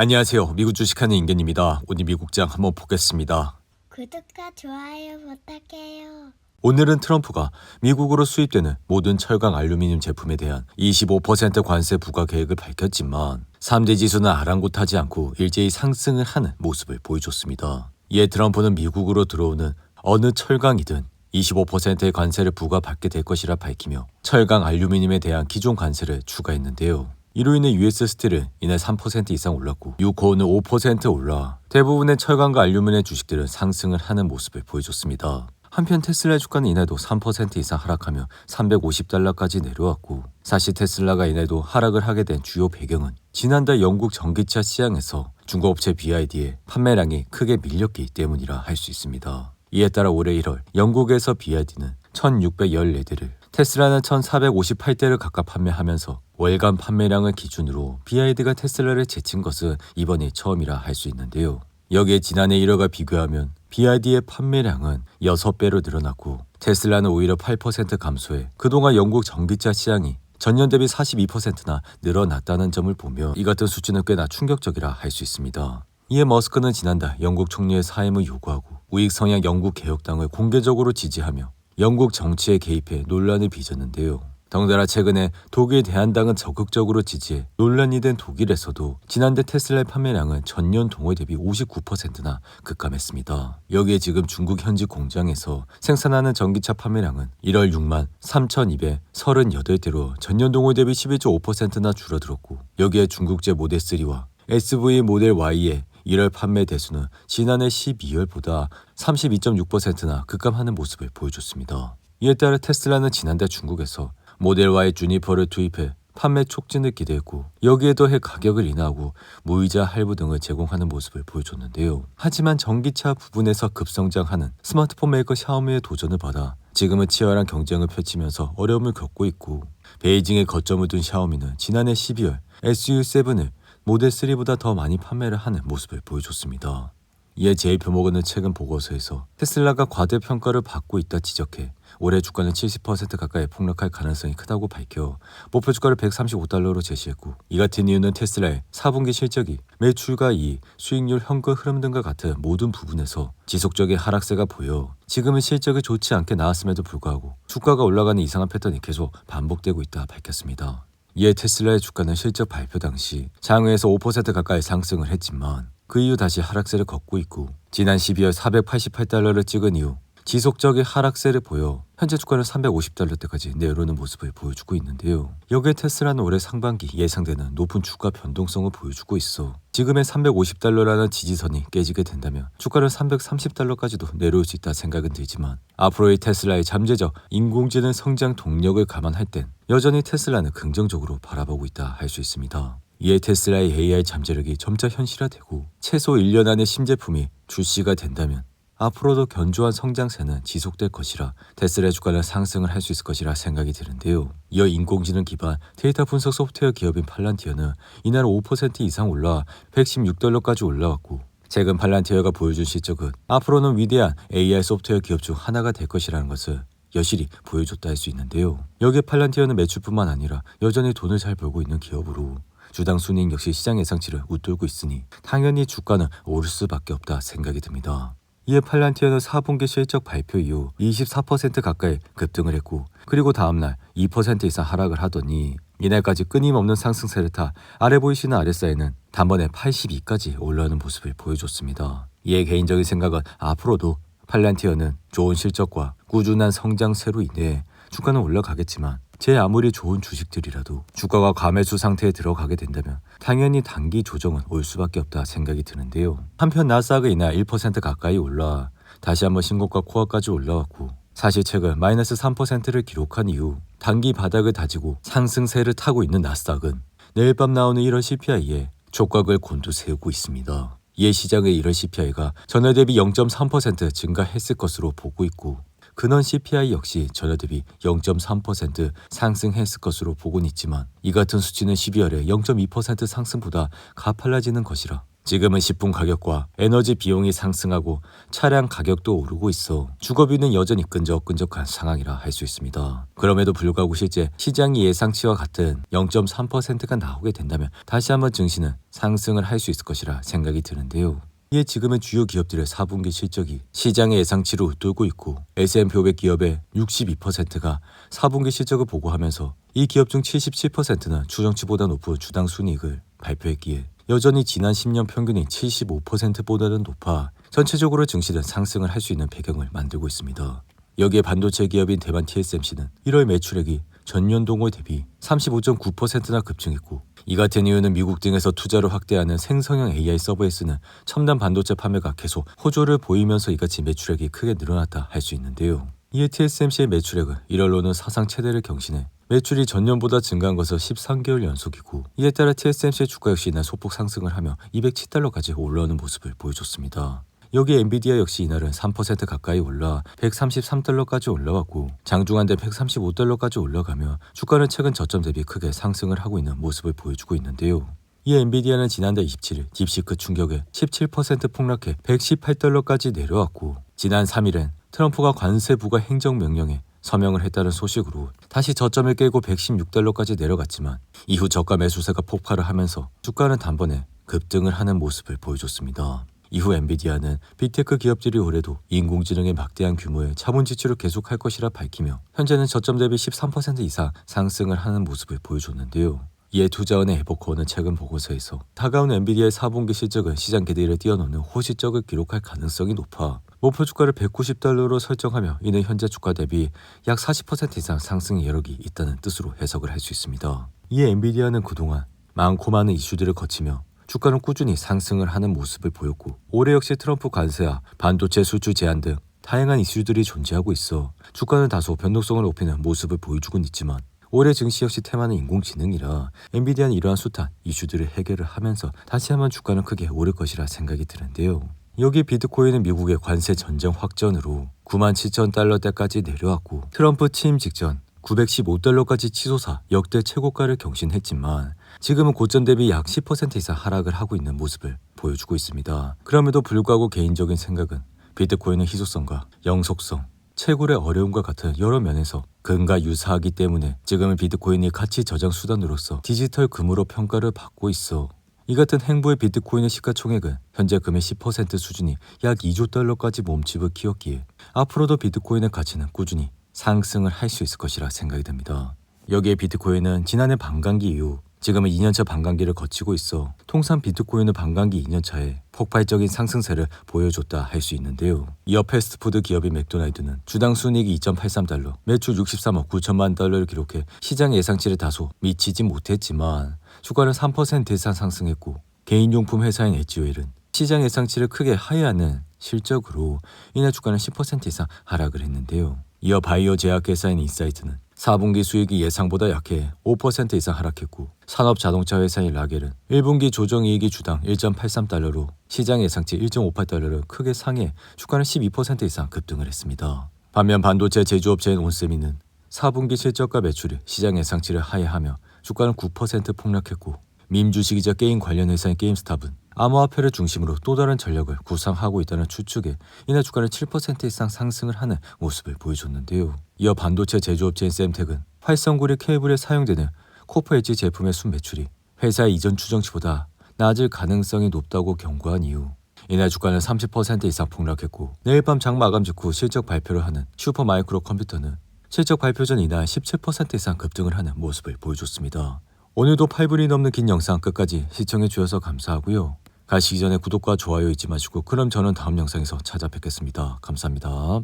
안녕하세요. 미국 주식하는 임견입니다. 오늘 미국장 한번 보겠습니다. 구독과 좋아요 부탁해요. 오늘은 트럼프가 미국으로 수입되는 모든 철강 알루미늄 제품에 대한 25% 관세 부과 계획을 밝혔지만 3대 지수는 아랑곳하지 않고 일제히 상승을 하는 모습을 보여줬습니다. 이에 트럼프는 미국으로 들어오는 어느 철강이든 25%의 관세를 부과받게 될 것이라 밝히며 철강 알루미늄에 대한 기존 관세를 추가했는데요. 이로 인해 US 스틸은 이날 3% 이상 올랐고 유코는 5% 올라 대부분의 철강과 알루미늄 주식들은 상승을 하는 모습을 보여줬습니다. 한편 테슬라의 주가는 이날도 3% 이상 하락하며 $350까지 내려왔고 사실 테슬라가 이날도 하락을 하게 된 주요 배경은 지난달 영국 전기차 시장에서 중고업체 BYD의 판매량이 크게 밀렸기 때문이라 할 수 있습니다. 이에 따라 올해 1월 영국에서 BYD는 1614대를 테슬라는 1458대를 각각 판매하면서 월간 판매량을 기준으로 BYD가 테슬라를 제친 것은 이번이 처음이라 할 수 있는데요. 여기에 지난해 1월과 비교하면 BYD의 판매량은 6배로 늘어났고 테슬라는 오히려 8% 감소해 그동안 영국 전기차 시장이 전년 대비 42%나 늘어났다는 점을 보며 이 같은 수치는 꽤나 충격적이라 할 수 있습니다. 이에 머스크는 지난달 영국 총리의 사임을 요구하고 우익 성향 영국 개혁당을 공개적으로 지지하며 영국 정치에 개입해 논란을 빚었는데요. 덩달아 최근에 독일 대한당은 적극적으로 지지해 논란이 된 독일에서도 지난달 테슬라의 판매량은 전년 동월 대비 59%나 급감했습니다. 여기에 지금 중국 현지 공장에서 생산하는 전기차 판매량은 1월 6만 3,238대로 전년 동월 대비 11.5%나 줄어들었고 여기에 중국제 모델 3와 SV 모델 Y의 1월 판매 대수는 지난해 12월보다 32.6%나 급감하는 모습을 보여줬습니다. 이에 따라 테슬라는 지난달 중국에서 모델 Y 주니퍼를 투입해 판매 촉진을 기대했고 여기에 더해 가격을 인하하고 무이자 할부 등을 제공하는 모습을 보여줬는데요. 하지만 전기차 부분에서 급성장하는 스마트폰 메이커 샤오미의 도전을 받아 지금은 치열한 경쟁을 펼치면서 어려움을 겪고 있고 베이징에 거점을 둔 샤오미는 지난해 12월 SU7을 모델 3보다 더 많이 판매를 하는 모습을 보여줬습니다. 이에 JP모건은 최근 보고서에서 테슬라가 과대평가를 받고 있다 지적해 올해 주가는 70% 가까이 폭락할 가능성이 크다고 밝혀 목표 주가를 $135로 제시했고 이 같은 이유는 테슬라의 4분기 실적이 매출과 이익, 수익률, 현금 흐름 등과 같은 모든 부분에서 지속적인 하락세가 보여 지금은 실적이 좋지 않게 나왔음에도 불구하고 주가가 올라가는 이상한 패턴이 계속 반복되고 있다 밝혔습니다. 이에 테슬라의 주가는 실적 발표 당시 장외에서 5% 가까이 상승을 했지만 그 이후 다시 하락세를 걷고 있고 지난 12월 $488를 찍은 이후 지속적인 하락세를 보여 현재 주가는 $350대까지 내려오는 모습을 보여주고 있는데요. 여기에 테슬라는 올해 상반기 예상되는 높은 주가 변동성을 보여주고 있어 지금의 $350라는 지지선이 깨지게 된다면 주가는 $330까지도 내려올 수 있다 생각은 들지만 앞으로의 테슬라의 잠재적 인공지능 성장 동력을 감안할 땐 여전히 테슬라는 긍정적으로 바라보고 있다 할 수 있습니다. 이에 테슬라의 AI 잠재력이 점차 현실화되고 최소 1년 안에 신제품이 출시가 된다면 앞으로도 견조한 성장세는 지속될 것이라 테슬라의 주가는 상승을 할 수 있을 것이라 생각이 드는데요. 이어 인공지능 기반 데이터 분석 소프트웨어 기업인 팔란티어는 이날 5% 이상 올라 $116까지 올라왔고 최근 팔란티어가 보여준 실적은 앞으로는 위대한 AI 소프트웨어 기업 중 하나가 될 것이라는 것을 여실히 보여줬다 할 수 있는데요. 여기에 팔란티어는 매출뿐만 아니라 여전히 돈을 잘 벌고 있는 기업으로 주당 순이익 역시 시장 예상치를 웃돌고 있으니 당연히 주가는 오를 수밖에 없다 생각이 듭니다. 이에 팔란티어는 4분기 실적 발표 이후 24% 가까이 급등을 했고 그리고 다음날 2% 이상 하락을 하더니 이날까지 끊임없는 상승세를 타 아래 보이시는 RSI는 단번에 82까지 올라오는 모습을 보여줬습니다. 이에 개인적인 생각은 앞으로도 팔란티어는 좋은 실적과 꾸준한 성장세로 인해 주가는 올라가겠지만 제 아무리 좋은 주식들이라도 주가가 과매수 상태에 들어가게 된다면 당연히 단기 조정은 올 수밖에 없다 생각이 드는데요. 한편 나스닥은 이날 1% 가까이 올라 다시 한번 신고가 코어까지 올라왔고 사실 최근 마이너스 3%를 기록한 이후 단기 바닥을 다지고 상승세를 타고 있는 나스닥은 내일 밤 나오는 1월 CPI에 촉각을 곤두세우고 있습니다. 이에 시장의 1월 CPI가 전월 대비 0.3% 증가했을 것으로 보고 있고 근원 CPI 역시 전월 대비 0.3% 상승했을 것으로 보고는 있지만 이 같은 수치는 12월에 0.2% 상승보다 가팔라지는 것이라 지금은 식품 가격과 에너지 비용이 상승하고 차량 가격도 오르고 있어 주거비는 여전히 끈적끈적한 상황이라 할 수 있습니다. 그럼에도 불구하고 실제 시장이 예상치와 같은 0.3%가 나오게 된다면 다시 한번 증시는 상승을 할 수 있을 것이라 생각이 드는데요. 이에 지금의 주요 기업들의 4분기 실적이 시장의 예상치를 웃돌고 있고 S&P 500 기업의 62%가 4분기 실적을 보고하면서 이 기업 중 77%는 추정치보다 높은 주당 순이익을 발표했기에 여전히 지난 10년 평균인 75%보다는 높아 전체적으로 증시는 상승을 할 수 있는 배경을 만들고 있습니다. 여기에 반도체 기업인 대만 TSMC는 1월 매출액이 전년 동월 대비 35.9%나 급증했고 이 같은 이유는 미국 등에서 투자를 확대하는 생성형 AI 서버에 쓰는 첨단 반도체 판매가 계속 호조를 보이면서 이같이 매출액이 크게 늘어났다 할 수 있는데요. 이에 TSMC의 매출액은 1월로는 사상 최대를 경신해 매출이 전년보다 증가한 것은 13개월 연속이고 이에 따라 TSMC의 주가 역시 이날 소폭 상승을 하며 207달러까지 올라오는 모습을 보여줬습니다. 여기 엔비디아 역시 이날은 3% 가까이 올라 133달러까지 올라왔고 장중한데 135달러까지 올라가며 주가는 최근 저점 대비 크게 상승을 하고 있는 모습을 보여주고 있는데요. 이 엔비디아는 지난달 27일 딥시크 충격에 17% 폭락해 118달러까지 내려왔고 지난 3일엔 트럼프가 관세 부과 행정명령에 서명을 했다는 소식으로 다시 저점을 깨고 116달러까지 내려갔지만 이후 저가 매수세가 폭발을 하면서 주가는 단번에 급등을 하는 모습을 보여줬습니다. 이후 엔비디아는 빅테크 기업들이 올해도 인공지능의 막대한 규모의 자본 지출을 계속할 것이라 밝히며 현재는 저점 대비 13% 이상 상승을 하는 모습을 보여줬는데요. 이에 투자원의 에버코어는 최근 보고서에서 다가온 엔비디아의 4분기 실적은 시장 기대를 뛰어넘는 호실적을 기록할 가능성이 높아 목표 주가를 190달러로 설정하며 이는 현재 주가 대비 약 40% 이상 상승 여력이 있다는 뜻으로 해석을 할 수 있습니다. 이에 엔비디아는 그동안 많고 많은 이슈들을 거치며 주가는 꾸준히 상승을 하는 모습을 보였고 올해 역시 트럼프 관세와 반도체 수출 제한 등 다양한 이슈들이 존재하고 있어 주가는 다소 변동성을 높이는 모습을 보여주곤 있지만 올해 증시 역시 테마는 인공지능이라 엔비디아는 이러한 숱한 이슈들을 해결을 하면서 다시 한번 주가는 크게 오를 것이라 생각이 드는데요. 여기 비트코인은 미국의 관세 전쟁 확전으로 97,000달러대까지 내려왔고 트럼프 취임 직전 915달러까지 치솟아 역대 최고가를 경신했지만 지금은 고점 대비 약 10% 이상 하락을 하고 있는 모습을 보여주고 있습니다. 그럼에도 불구하고 개인적인 생각은 비트코인의 희소성과 영속성, 채굴의 어려움과 같은 여러 면에서 금과 유사하기 때문에 지금은 비트코인이 가치 저장 수단으로서 디지털 금으로 평가를 받고 있어 이 같은 행보의 비트코인의 시가총액은 현재 금의 10% 수준이 약 2조 달러까지 몸집을 키웠기에 앞으로도 비트코인의 가치는 꾸준히 상승을 할 수 있을 것이라 생각이 됩니다. 여기에 비트코인은 지난해 반감기 이후 지금은 2년차 반감기를 거치고 있어 통상 비트코인은 반감기 2년차에 폭발적인 상승세를 보여줬다 할 수 있는데요. 이어 패스트푸드 기업인 맥도날드는 주당 순이익이 2.83달러, 매출 63억 9천만 달러를 기록해 시장 예상치를 다소 미치지 못했지만 주가는 3% 이상 상승했고 개인용품 회사인 엣지오일은 시장 예상치를 크게 하회하는 실적으로 이날 주가는 10% 이상 하락을 했는데요. 이어 바이오 제약회사인 인사이트는 4분기 수익이 예상보다 약해 5% 이상 하락했고 산업자동차 회사인 라겔은 1분기 조정이익이 주당 1.83달러로 시장 예상치 1.58달러를 크게 상해 주가는 12% 이상 급등을 했습니다. 반면 반도체 제조업체인 온세미는 4분기 실적과 매출이 시장 예상치를 하회하며 주가는 9% 폭락했고 밈 주식이자 게임 관련 회사인 게임스탑은 암호화폐를 중심으로 또 다른 전력을 구상하고 있다는 추측에 이날 주가는 7% 이상 상승을 하는 모습을 보여줬는데요. 이어 반도체 제조업체인 샘텍은 활성구리 케이블에 사용되는 코퍼 엣지 제품의 순매출이 회사의 이전 추정치보다 낮을 가능성이 높다고 경고한 이후 이날 주가는 30% 이상 폭락했고 내일 밤 장 마감 직후 실적 발표를 하는 슈퍼마이크로 컴퓨터는 실적 발표 전 이날 17% 이상 급등을 하는 모습을 보여줬습니다. 오늘도 8분이 넘는 긴 영상 끝까지 시청해 주셔서 감사하고요. 가시기 전에 구독과 좋아요 잊지 마시고 그럼 저는 다음 영상에서 찾아뵙겠습니다. 감사합니다.